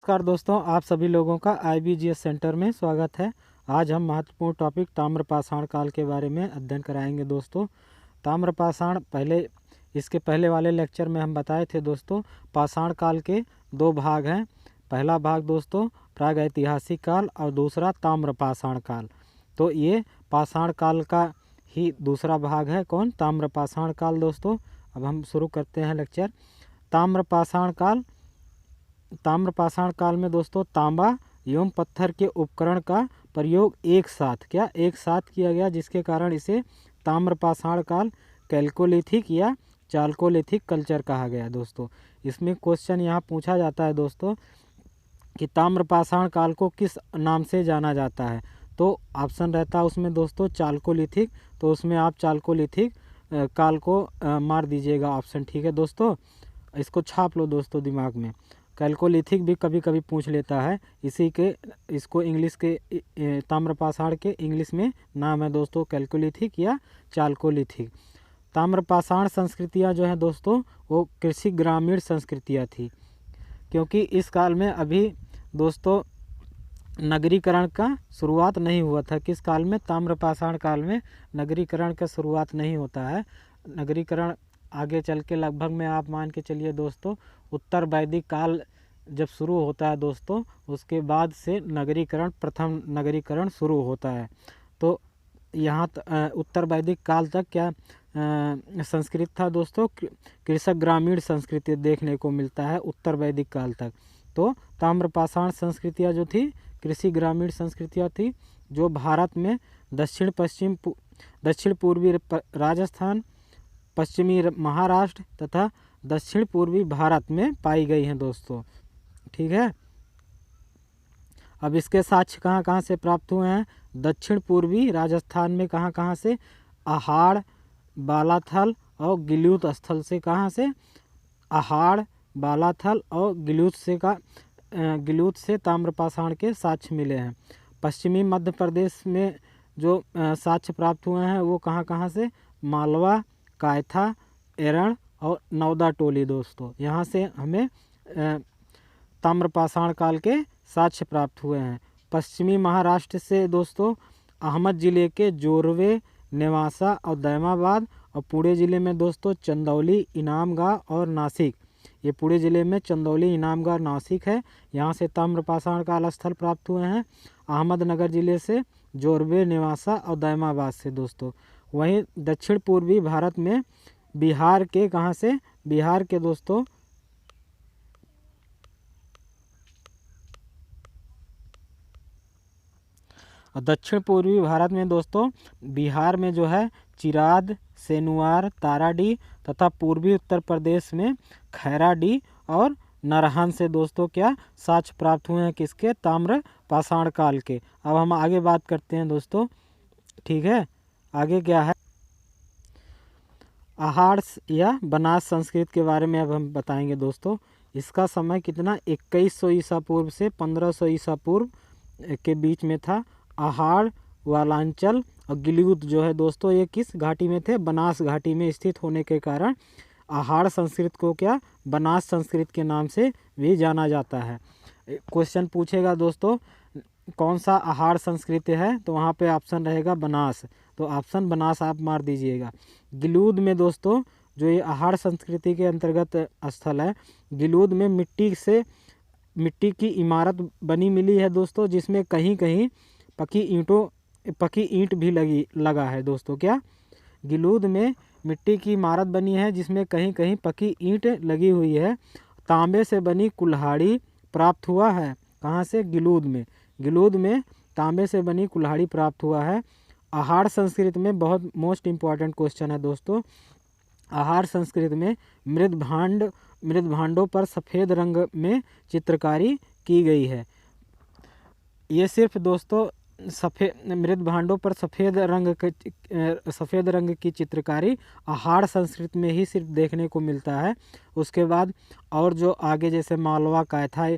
नमस्कार दोस्तों, आप सभी लोगों का IBGS सेंटर में स्वागत है। आज हम महत्वपूर्ण टॉपिक ताम्रपाषाण काल के बारे में अध्ययन कराएंगे दोस्तों। ताम्रपाषाण इसके पहले वाले लेक्चर में हम बताए थे दोस्तों, पाषाण काल के दो भाग हैं। पहला भाग दोस्तों प्रागैतिहासिक काल और दूसरा ताम्रपाषाण काल। तो ये पाषाण काल का ही दूसरा भाग है, कौन? ताम्रपाषाण काल दोस्तों। अब हम शुरू करते हैं लेक्चर। ताम्रपाषाण काल में दोस्तों तांबा एवं पत्थर के उपकरण का प्रयोग एक साथ किया गया, जिसके कारण इसे ताम्रपाषाण काल कैल्कोलिथिक या चाल्कोलिथिक कल्चर कहा गया दोस्तों। इसमें क्वेश्चन यहाँ पूछा जाता है दोस्तों कि ताम्रपाषाण काल को किस नाम से जाना जाता है। तो ऑप्शन रहता है उसमें दोस्तों चाल्कोलिथिक, तो उसमें आप चाल्कोलिथिक काल को मार दीजिएगा ऑप्शन, ठीक है दोस्तों। इसको छाप लो दोस्तों दिमाग में। कैल्कोलिथिक भी कभी कभी पूछ लेता है, इसको इंग्लिश के ताम्रपाषाण के इंग्लिश में नाम है दोस्तों कैल्कोलिथिक या चाल्कोलिथिक। ताम्रपाषाण संस्कृतियाँ जो हैं दोस्तों वो कृषि ग्रामीण संस्कृतियाँ थी, क्योंकि इस काल में अभी दोस्तों नगरीकरण का शुरुआत नहीं हुआ था। किस काल में? ताम्रपाषाण काल में नगरीकरण का शुरुआत नहीं होता है। नगरीकरण आगे चल के लगभग में आप मान के चलिए दोस्तों उत्तर वैदिक काल जब शुरू होता है दोस्तों, उसके बाद से प्रथम नगरीकरण शुरू होता है। तो यहाँ उत्तर वैदिक काल तक क्या संस्कृति था दोस्तों? कृषक ग्रामीण संस्कृति देखने को मिलता है उत्तर वैदिक काल तक। तो ताम्रपाषाण संस्कृतियाँ जो थी कृषि ग्रामीण संस्कृतियाँ थी, जो भारत में दक्षिण पूर्वी राजस्थान, पश्चिमी महाराष्ट्र तथा दक्षिण पूर्वी भारत में पाई गई हैं दोस्तों, ठीक है। अब इसके साक्ष्य कहाँ कहाँ से प्राप्त हुए हैं? दक्षिण पूर्वी राजस्थान में कहाँ से? आहाड़, बालाथल और गिलूत स्थल से। कहाँ से? आहाड़, बालाथल और गिलूत से ताम्रपाषाण के साक्ष्य मिले हैं। पश्चिमी मध्य प्रदेश में जो साक्ष्य प्राप्त हुए हैं वो कहाँ से? मालवा, कायथा, एरण और नौदा टोली दोस्तों। यहाँ से हमें ताम्रपाषाण काल के साक्ष्य प्राप्त हुए हैं। पश्चिमी महाराष्ट्र से दोस्तों अहमद जिले के जोरवे, नेवासा और दैमाबाद, और पुणे जिले में दोस्तों चंदौली, इनामगाह और नासिक। ये पुणे जिले में चंदौली, इनामगाह और नासिक है। यहाँ से ताम्रपाषाण काल स्थल प्राप्त हुए हैं। अहमदनगर जिले से जोरवे, नेवासा और दैमाबाद से दोस्तों। वहीं दक्षिण पूर्वी भारत में बिहार के कहाँ से? बिहार के दोस्तों दक्षिण पूर्वी भारत में दोस्तों बिहार में जो है चिराद, सेनुआर, ताराडी तथा पूर्वी उत्तर प्रदेश में खैराडी और नरहन से दोस्तों क्या साक्ष्य प्राप्त हुए हैं? किसके? ताम्रपाषाण काल के। अब हम आगे बात करते हैं दोस्तों, ठीक है। आगे क्या है? आहाड़ या बनास संस्कृत के बारे में अब हम बताएंगे दोस्तों। इसका समय कितना? 2100 ईसा पूर्व से 1500 ईसा पूर्व के बीच में था। आहाड़, वालांचल और गिलूत जो है दोस्तों ये किस घाटी में थे? बनास घाटी में स्थित होने के कारण आहाड़ संस्कृत को क्या बनास संस्कृत के नाम से भी जाना जाता है। क्वेश्चन पूछेगा दोस्तों कौन सा आहाड़ संस्कृति है, तो वहाँ पे ऑप्शन रहेगा बनास, तो ऑप्शन बनास आप मार दीजिएगा। गिलूद में दोस्तों जो ये आहाड़ संस्कृति के अंतर्गत स्थल है, गिलूद में मिट्टी की इमारत बनी मिली है दोस्तों, जिसमें कहीं कहीं पकी ईंट भी लगा है दोस्तों। क्या? गिलूद में मिट्टी की इमारत बनी है जिसमें कहीं कहीं पकी ईंट लगी हुई है। तांबे से बनी कुल्हाड़ी प्राप्त हुआ है। कहाँ से? गिलूद में तांबे से बनी कुल्हाड़ी प्राप्त हुआ है। आहाड़ संस्कृत में बहुत मोस्ट इम्पॉर्टेंट क्वेश्चन है दोस्तों। आहाड़ संस्कृत में मृद भांडों पर सफ़ेद रंग में चित्रकारी की गई है। ये सिर्फ दोस्तों मृद भांडों पर सफ़ेद रंग की चित्रकारी आहाड़ संस्कृत में ही सिर्फ देखने को मिलता है। उसके बाद और जो आगे जैसे मालवा, कायथा,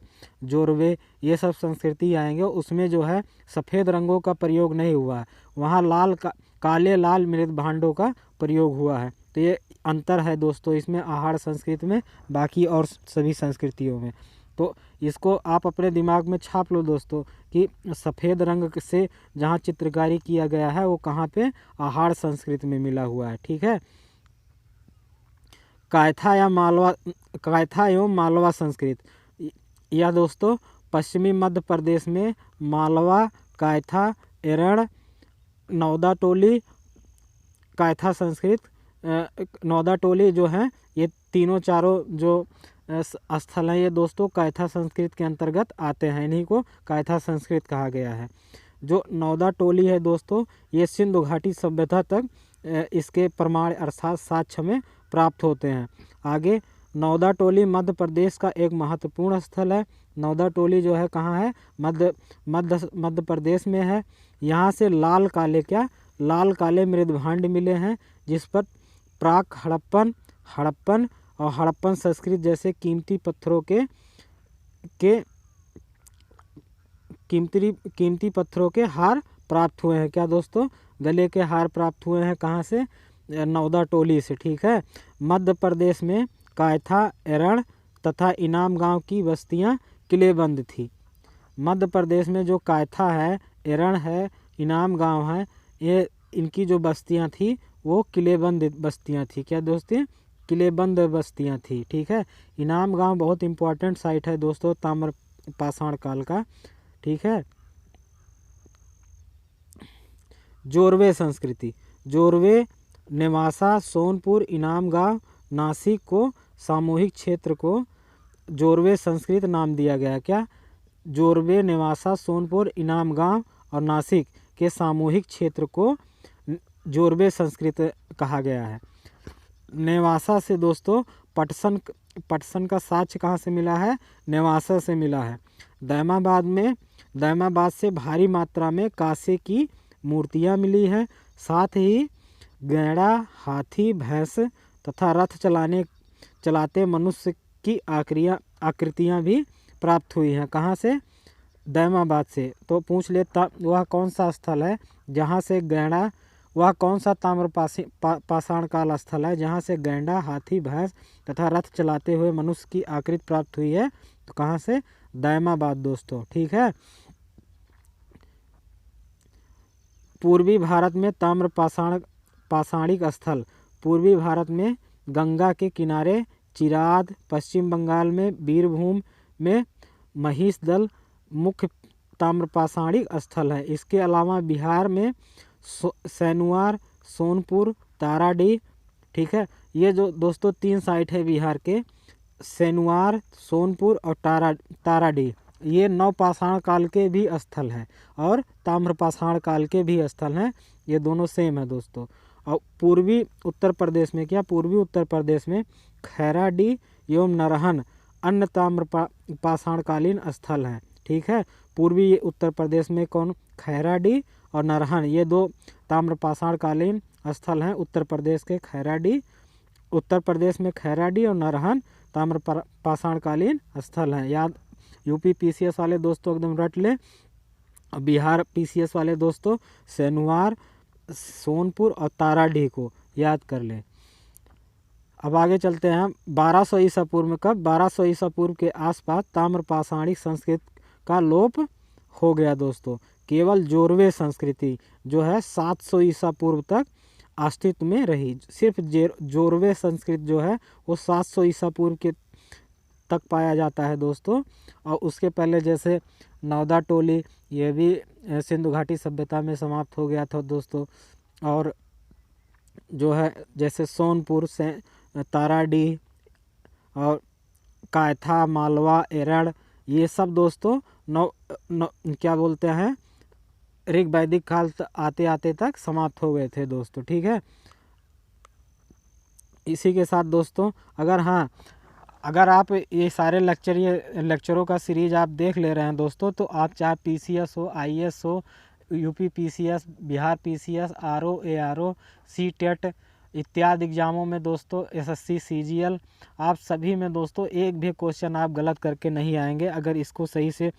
जोरवे ये सब संस्कृति आएंगे, उसमें जो है सफ़ेद रंगों का प्रयोग नहीं हुआ है। वहाँ काले लाल मृद भांडों का प्रयोग हुआ है। तो ये अंतर है दोस्तों इसमें आहाड़ संस्कृति में बाकी और सभी संस्कृतियों में। तो इसको आप अपने दिमाग में छाप लो दोस्तों कि सफ़ेद रंग से जहाँ चित्रकारी किया गया है वो कहाँ पे, आहार संस्कृति में मिला हुआ है। ठीक है। कायथा एवं मालवा संस्कृत, यह दोस्तों पश्चिमी मध्य प्रदेश में मालवा, कायथा, एरण, नौदा टोली, कायथा संस्कृत, नौदा टोली जो है, ये तीनों चारों जो स्थल हैं ये दोस्तों कायथा संस्कृत के अंतर्गत आते हैं। इन्हीं को कायथा संस्कृत कहा गया है। जो नौदा टोली है दोस्तों, ये सिंधु घाटी सभ्यता तक इसके प्रमाण अर्थात साक्ष्य में प्राप्त होते हैं। आगे नौदा टोली मध्य प्रदेश का एक महत्वपूर्ण स्थल है। नौदा टोली जो है कहाँ है, मध्य प्रदेश में है। यहाँ से लाल काले मृदभांड मिले हैं जिस पर प्राक हड़प्पन और हड़प्पन संस्कृत जैसे कीमती पत्थरों के हार प्राप्त हुए हैं। क्या दोस्तों, गले के हार प्राप्त हुए हैं कहाँ से, नौदा टोली से। ठीक है। मध्य प्रदेश में कायथा, एरण तथा इनाम गांव की बस्तियां किलेबंद थी। मध्य प्रदेश में जो कायथा है, एरण है, इनाम गांव है, ये इनकी जो बस्तियां थी वो किलेबंद बस्तियां थी। क्या दोस्तों, किलेबंद बस्तियां थी। ठीक है। इनाम गांव बहुत इंपॉर्टेंट साइट है दोस्तों ताम्र पाषाण काल का। ठीक है। जोरवे संस्कृति, जोरवे, नेवासा, सोनपुर, इनाम गांव, नासिक को सामूहिक क्षेत्र को जोरवे संस्कृत नाम दिया गया। क्या, जोरवे, नेवासा, सोनपुर, इनाम गांव और नासिक के सामूहिक क्षेत्र को जोरवे संस्कृत कहा गया है। नेवासा से दोस्तों पटसन का साक्ष्य कहाँ से मिला है, नेवासा से मिला है। दैमाबाद से भारी मात्रा में कांसे की मूर्तियाँ मिली हैं। साथ ही गैंडा, हाथी, भैंस तथा रथ चलाते मनुष्य की आकृतियाँ भी प्राप्त हुई हैं। कहाँ से, दैमाबाद से। तो पूछ लेता वह कौन सा स्थल है जहाँ से गैंडा, वह कौन सा ताम्र पाषाण काल स्थल है जहाँ से गैंडा, हाथी, भैंस तथा रथ चलाते हुए मनुष्य की आकृति प्राप्त हुई है। तो कहाँ से, दैमाबाद दोस्तों। ठीक है। पूर्वी भारत में ताम्र पाषाणिक स्थल, पूर्वी भारत में गंगा के किनारे चिराद, पश्चिम बंगाल में बीरभूम में महिषदल मुख्य ताम्रपाषाणिक स्थल है। इसके अलावा बिहार में सैनुआर, सोनपुर, ताराडीह। ठीक है। ये जो दोस्तों 3 साइट है बिहार के, सैनुआर, सोनपुर और ताराडीह, ये नवपाषाण काल के भी स्थल हैं और ताम्रपाषाण काल के भी स्थल हैं। ये दोनों सेम है दोस्तों। और पूर्वी उत्तर प्रदेश में क्या, पूर्वी उत्तर प्रदेश में खैराडीह एवं नरहन अन्य ताम्रपाषाणकालीन स्थल हैं। ठीक है। पूर्वी उत्तर प्रदेश में कौन, खैराडीह और नरहन, ये 2 ताम्रपाषाणकालीन स्थल हैं उत्तर प्रदेश के। उत्तर प्रदेश में खैराडीह और नरहन ताम्रपाषाणकालीन स्थल हैं। याद, यूपी पीसीएस वाले दोस्तों एकदम रट ले। बिहार पीसीएस वाले दोस्तों सैनुआर, सोनपुर और ताराडीह को याद कर ले। अब आगे चलते हैं। 1200 ईसा पूर्व में, कब, 1200 ईसा पूर्व के आसपास ताम्रपाषाणिक संस्कृति का लोप हो गया दोस्तों। केवल जोरवे संस्कृति जो है 700 ईसा पूर्व तक अस्तित्व में रही। सिर्फ जोरवे संस्कृत जो है वो 700 ईसा पूर्व के तक पाया जाता है दोस्तों। और उसके पहले जैसे नौदा टोली, ये भी सिंधु घाटी सभ्यता में समाप्त हो गया था दोस्तों। और जो है जैसे सोनपुर से ताराडीह और कायथा, मालवा, एरण, ये सब दोस्तों क्या बोलते हैं, ऋग वैदिक काल आते आते तक समाप्त हो गए थे दोस्तों। ठीक है। इसी के साथ दोस्तों अगर आप ये सारे लेक्चरों का सीरीज आप देख ले रहे हैं दोस्तों, तो आप चाहे पीसीएस हो, आईएएस हो, UP PCS, Bihar PCS, RO, ARO, CTET इत्यादि एग्जामों में दोस्तों, एसएससी, सीजीएल, आप सभी में दोस्तों एक भी क्वेश्चन आप गलत करके नहीं आएंगे अगर इसको सही से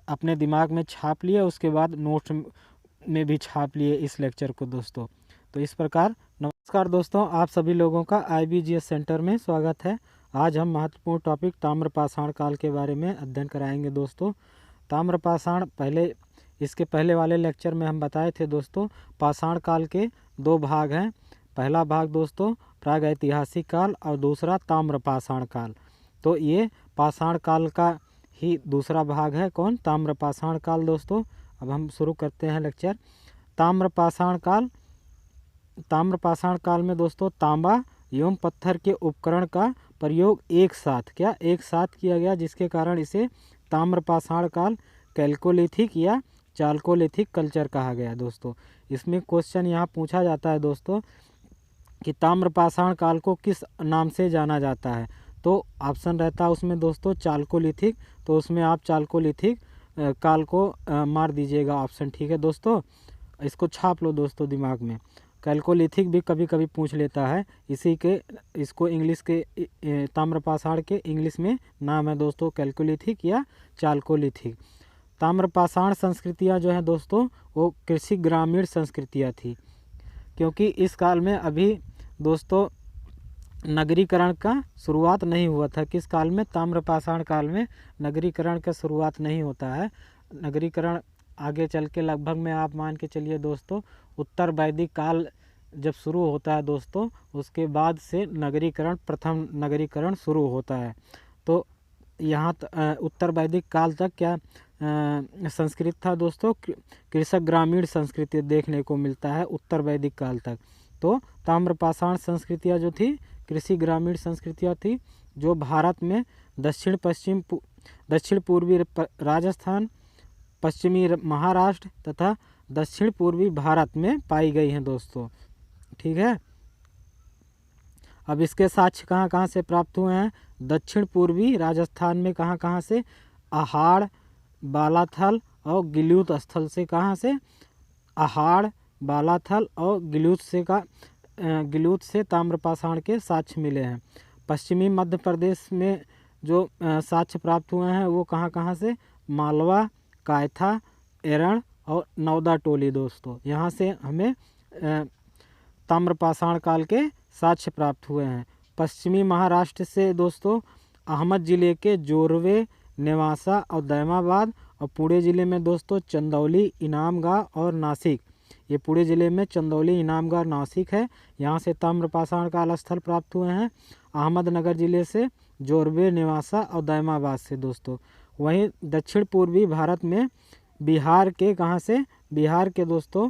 अपने दिमाग में छाप लिए, उसके बाद नोट्स में भी छाप लिए इस लेक्चर को दोस्तों। तो इस प्रकार नमस्कार दोस्तों, आप सभी लोगों का IBGS सेंटर में स्वागत है। आज हम महत्वपूर्ण टॉपिक ताम्रपाषाण काल के बारे में अध्ययन कराएंगे दोस्तों। ताम्रपाषाण इसके पहले वाले लेक्चर में हम बताए थे दोस्तों, पाषाण काल के दो भाग हैं। पहला भाग दोस्तों प्रागैतिहासिक काल और दूसरा ताम्रपाषाण काल। तो ये पाषाण काल का ही दूसरा भाग है, कौन? ताम्रपाषाण काल दोस्तों। अब हम शुरू करते हैं लेक्चर। ताम्रपाषाण काल में दोस्तों तांबा एवं पत्थर के उपकरण का प्रयोग एक साथ किया गया, जिसके कारण इसे ताम्रपाषाण काल कैल्कोलिथिक या चाल्कोलिथिक कल्चर कहा गया दोस्तों। इसमें क्वेश्चन यहाँ पूछा जाता है दोस्तों कि ताम्रपाषाण काल को किस नाम से जाना जाता है, तो ऑप्शन रहता है उसमें दोस्तों चाल्कोलिथिक। तो उसमें आप चाल्कोलिथिक काल को मार दीजिएगा ऑप्शन, ठीक है दोस्तों। इसको छाप लो दोस्तों दिमाग में। कैल्कोलिथिक भी कभी कभी पूछ लेता है, इसको इंग्लिश के ताम्रपाषाण के इंग्लिश में नाम है दोस्तों कैल्कोलिथिक या चाल्कोलिथिक। ताम्रपाषाण संस्कृतियाँ जो हैं दोस्तों वो कृषि ग्रामीण संस्कृतियाँ थी, क्योंकि इस काल में अभी दोस्तों नगरीकरण का शुरुआत नहीं हुआ था। किस काल में? ताम्रपाषाण काल में नगरीकरण का शुरुआत नहीं होता है। नगरीकरण आगे चल के लगभग में आप मान के चलिए दोस्तों, उत्तर वैदिक काल जब शुरू होता है दोस्तों, उसके बाद से प्रथम नगरीकरण शुरू होता है। तो यहाँ उत्तर वैदिक काल तक क्या संस्कृत था दोस्तों? कृषक ग्रामीण संस्कृति देखने को मिलता है उत्तर वैदिक काल तक। तो ताम्रपाषाण संस्कृतियाँ जो थी कृषि ग्रामीण संस्कृतियाँ थी, जो भारत में दक्षिण पूर्वी राजस्थान, पश्चिमी महाराष्ट्र तथा दक्षिण पूर्वी भारत में पाई गई हैं दोस्तों, ठीक है। अब इसके साक्ष्य कहाँ कहाँ से प्राप्त हुए हैं? दक्षिण पूर्वी राजस्थान में कहाँ से? आहाड़, बालाथल और गिलूत स्थल से। कहाँ से? आहाड़, बालाथल और गिलूत से ताम्रपाषाण के साक्ष्य मिले हैं। पश्चिमी मध्य प्रदेश में जो साक्ष्य प्राप्त हुए हैं वो कहाँ से? मालवा, कायथा, एरण और नौदा टोली दोस्तों। यहाँ से हमें ताम्रपाषाण काल के साक्ष्य प्राप्त हुए हैं। पश्चिमी महाराष्ट्र से दोस्तों अहमद जिले के जोरवे, नेवासा और दैमाबाद, और पुणे ज़िले में दोस्तों चंदौली, इनामगाह और नासिक। ये पुणे ज़िले में चंदौली, इनामगाह, नासिक है। यहाँ से ताम्रपाषाण काल स्थल प्राप्त हुए हैं। अहमदनगर ज़िले से जोरवे, नेवासा और दैमाबाद से दोस्तों। वहीं दक्षिण पूर्वी भारत में बिहार के कहाँ से? बिहार के दोस्तों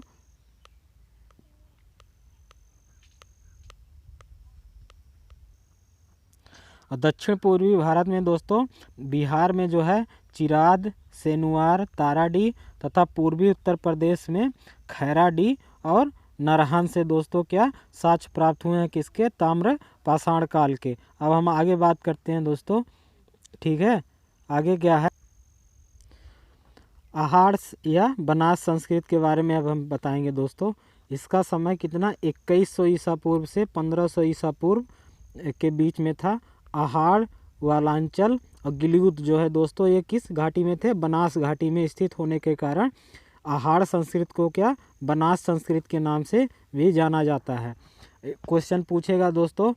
दक्षिण पूर्वी भारत में दोस्तों बिहार में जो है चिराद, सेनुआर, ताराडी तथा पूर्वी उत्तर प्रदेश में खैराडी और नरहन से दोस्तों क्या साक्ष्य प्राप्त हुए हैं? किसके? ताम्रपाषाण काल के। अब हम आगे बात करते हैं दोस्तों, ठीक है। आगे क्या है? आहाड़ या बनास संस्कृत के बारे में अब हम बताएंगे दोस्तों। इसका समय कितना? 2100 ईसा पूर्व से 1500 ईसा पूर्व के बीच में था। आहाड़, वालांचल और गिलूत जो है दोस्तों ये किस घाटी में थे? बनास घाटी में स्थित होने के कारण आहाड़ संस्कृत को क्या बनास संस्कृत के नाम से भी जाना जाता है। क्वेश्चन पूछेगा दोस्तों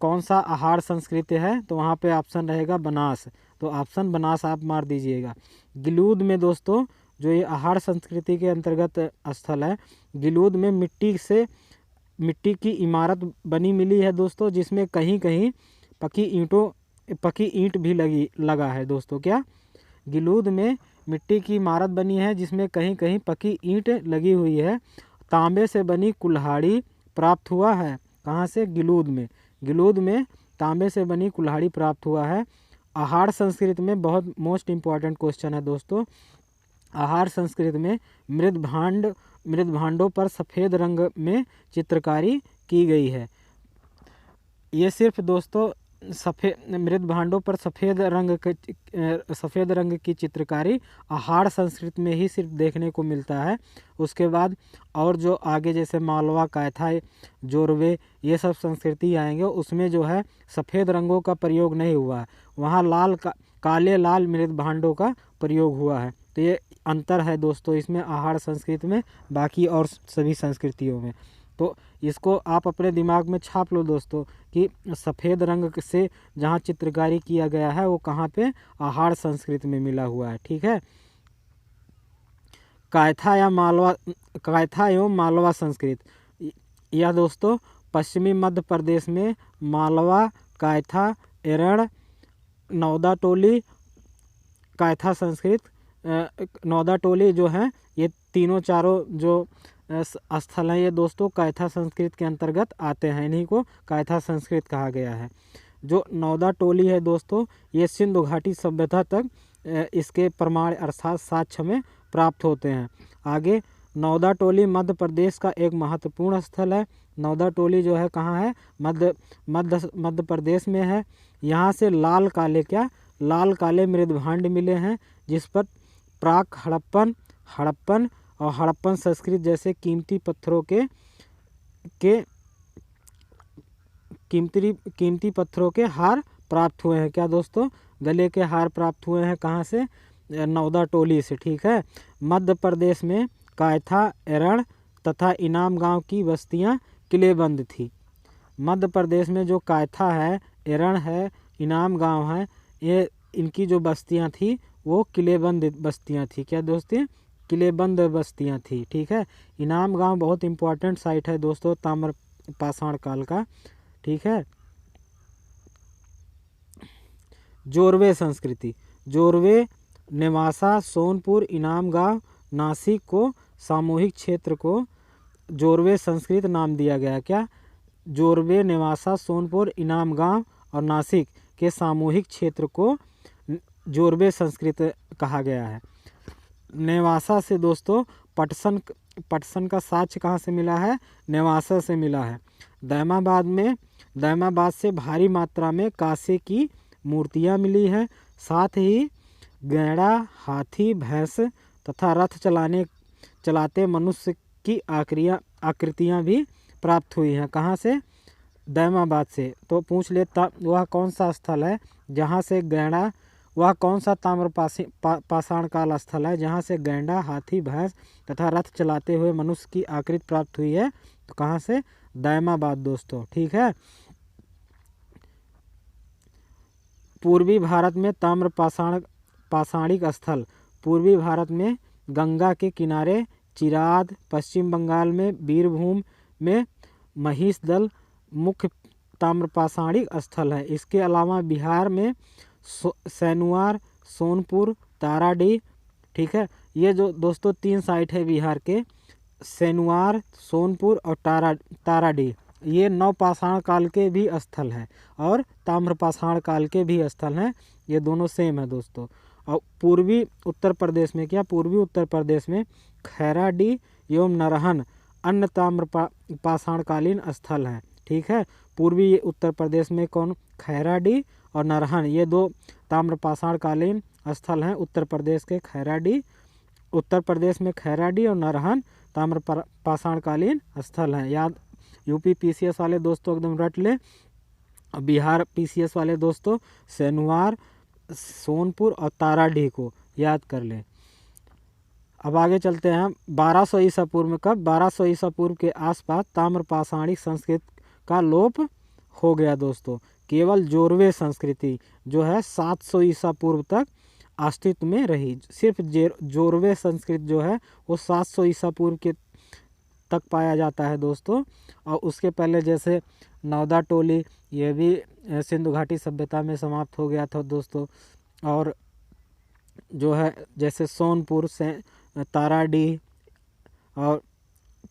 कौन सा आहाड़ संस्कृति है, तो वहाँ पे ऑप्शन रहेगा बनास। तो ऑप्शन बनास आप मार दीजिएगा। गिलूद में दोस्तों जो ये आहाड़ संस्कृति के अंतर्गत स्थल है, गिलूद में मिट्टी की इमारत बनी मिली है दोस्तों, जिसमें कहीं कहीं पकी ईंट भी लगा है दोस्तों। क्या? गिलूद में मिट्टी की इमारत बनी है जिसमें कहीं कहीं पकी ईंट लगी हुई है। तांबे से बनी कुल्हाड़ी प्राप्त हुआ है। कहाँ से? गिलूद में तांबे से बनी कुल्हाड़ी प्राप्त हुआ है। आहाड़ संस्कृत में बहुत मोस्ट इम्पॉर्टेंट क्वेश्चन है दोस्तों। आहाड़ संस्कृत में मृद भांडों पर सफ़ेद रंग में चित्रकारी की गई है। ये सिर्फ दोस्तों मृद भांडों पर सफ़ेद रंग की चित्रकारी आहाड़ संस्कृत में ही सिर्फ देखने को मिलता है। उसके बाद और जो आगे जैसे मालवा, कायथा, जोरवे ये सब संस्कृति आएंगे उसमें जो है सफ़ेद रंगों का प्रयोग नहीं हुआ है। वहाँ काले लाल मृद भांडों का प्रयोग हुआ है। तो ये अंतर है दोस्तों इसमें आहाड़ संस्कृति में बाकी और सभी संस्कृतियों में। तो इसको आप अपने दिमाग में छाप लो दोस्तों कि सफ़ेद रंग से जहाँ चित्रकारी किया गया है वो कहाँ पे, आहाड़ संस्कृत में मिला हुआ है। ठीक है। कायथा एवं मालवा संस्कृत, यह दोस्तों पश्चिमी मध्य प्रदेश में मालवा, कायथा, एरण, नौदा टोली, कायथा संस्कृत, नौदा टोली जो है, ये तीनों चारों जो स्थल हैं ये दोस्तों कायथा संस्कृत के अंतर्गत आते हैं। इन्हीं को कायथा संस्कृत कहा गया है। जो नौदा टोली है दोस्तों, ये सिंधु घाटी सभ्यता तक इसके प्रमाण अर्थात साक्ष्य में प्राप्त होते हैं। आगे, नौदा टोली मध्य प्रदेश का एक महत्वपूर्ण स्थल है। नौदा टोली जो है कहाँ है, मध्य प्रदेश में है। यहाँ से लाल काले मृदभांड मिले हैं, जिस पर प्राक हड़प्पन और हड़प्पन संस्कृत जैसे कीमती पत्थरों के हार प्राप्त हुए हैं। क्या दोस्तों, गले के हार प्राप्त हुए हैं कहाँ से, नौदा टोली से। ठीक है। मध्य प्रदेश में कायथा, एरण तथा इनाम गांव की बस्तियां किलेबंद थी। मध्य प्रदेश में जो कायथा है, एरण है, इनाम गांव है, ये इनकी जो बस्तियां थी वो किलेबंद बस्तियां थी। क्या दोस्तों, किलेबंद बस्तियां थी। ठीक है। इनाम गांव बहुत इंपॉर्टेंट साइट है दोस्तों ताम्र पाषाण काल का। ठीक है। जोरवे संस्कृति, जोरवे, नेवासा, सोनपुर, इनाम गांव, नासिक को सामूहिक क्षेत्र को जोरवे संस्कृत नाम दिया गया। क्या, जोरवे, नेवासा, सोनपुर, इनाम गांव और नासिक के सामूहिक क्षेत्र को जोरवे संस्कृत कहा गया है। नेवासा से दोस्तों पटसन का साक्ष्य कहाँ से मिला है, नेवासा से मिला है। दैमाबाद से भारी मात्रा में कांसे की मूर्तियाँ मिली हैं। साथ ही गैड़ा, हाथी, भैंस तथा रथ चलाते मनुष्य की आकृतियाँ भी प्राप्त हुई हैं। कहाँ से, दैमाबाद से। तो पूछ लेता वह कौन सा स्थल है जहाँ से गैंडा, वह कौन सा ताम्र पाषाण काल स्थल है जहाँ से गैंडा, हाथी, भैंस तथा रथ चलाते हुए मनुष्य की आकृति प्राप्त हुई है। तो कहाँ से, दैमाबाद दोस्तों। ठीक है। पूर्वी भारत में ताम्र पाषाणिक स्थल, पूर्वी भारत में गंगा के किनारे चिराद, पश्चिम बंगाल में बीरभूम में महिषदल मुख्य ताम्र पाषाणिक स्थल है। इसके अलावा बिहार में सैनुआर, सोनपुर, ताराडीह। ठीक है। ये जो दोस्तों 3 साइट है बिहार के, सैनुआर, सोनपुर और ताराडीह, ये नवपाषाण काल के भी स्थल हैं और ताम्रपाषाण काल के भी स्थल हैं। ये दोनों सेम है दोस्तों। और पूर्वी उत्तर प्रदेश में, क्या, पूर्वी उत्तर प्रदेश में खैराडीह एवं नरहन अन्य ताम्रपाषाणकालीन स्थल हैं। ठीक है। पूर्वी उत्तर प्रदेश में कौन, खैराडीह और नरहन, ये 2 ताम्रपाषाणकालीन स्थल हैं उत्तर प्रदेश के। उत्तर प्रदेश में खैराडीह और नरहन ताम्रपाषाणकालीन स्थल हैं। याद, यूपी पीसीएस वाले दोस्तों एकदम रट ले। बिहार पीसीएस वाले दोस्तों सैनुआर, सोनपुर और ताराडीह को याद कर ले। अब आगे चलते हैं। 1200 ईसा पूर्व में, कब, 1200 ईसा पूर्व के आसपास ताम्रपाषाणिक संस्कृत का लोप हो गया दोस्तों। केवल जोरवे संस्कृति जो है 700 ईसा पूर्व तक अस्तित्व में रही। सिर्फ जोरवे संस्कृत जो है वो 700 ईसा पूर्व के तक पाया जाता है दोस्तों। और उसके पहले जैसे नौदा टोली, ये भी सिंधु घाटी सभ्यता में समाप्त हो गया था दोस्तों। और जो है जैसे सोनपुर से ताराडीह और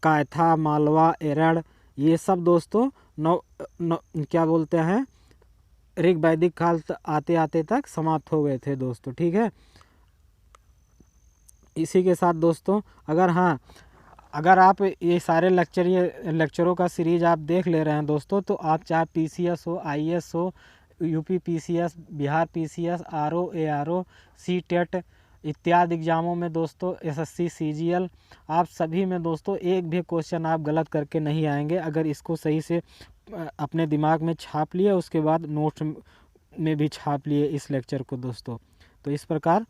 कायथा, मालवा, एरण, ये सब दोस्तों क्या बोलते हैं, ऋग वैदिक काल आते आते तक समाप्त हो गए थे दोस्तों। ठीक है। इसी के साथ दोस्तों अगर आप ये सारे लेक्चरों का सीरीज आप देख ले रहे हैं दोस्तों, तो आप चाहे पीसीएस हो, आईएएस हो, UP PCS, Bihar PCS, RO, ARO, CTET इत्यादि एग्जामों में दोस्तों, एसएससी, सीजीएल, आप सभी में दोस्तों एक भी क्वेश्चन आप गलत करके नहीं आएंगे अगर इसको सही से अपने दिमाग में छाप लिए, उसके बाद नोट्स में भी छाप लिए इस लेक्चर को दोस्तों। तो इस प्रकार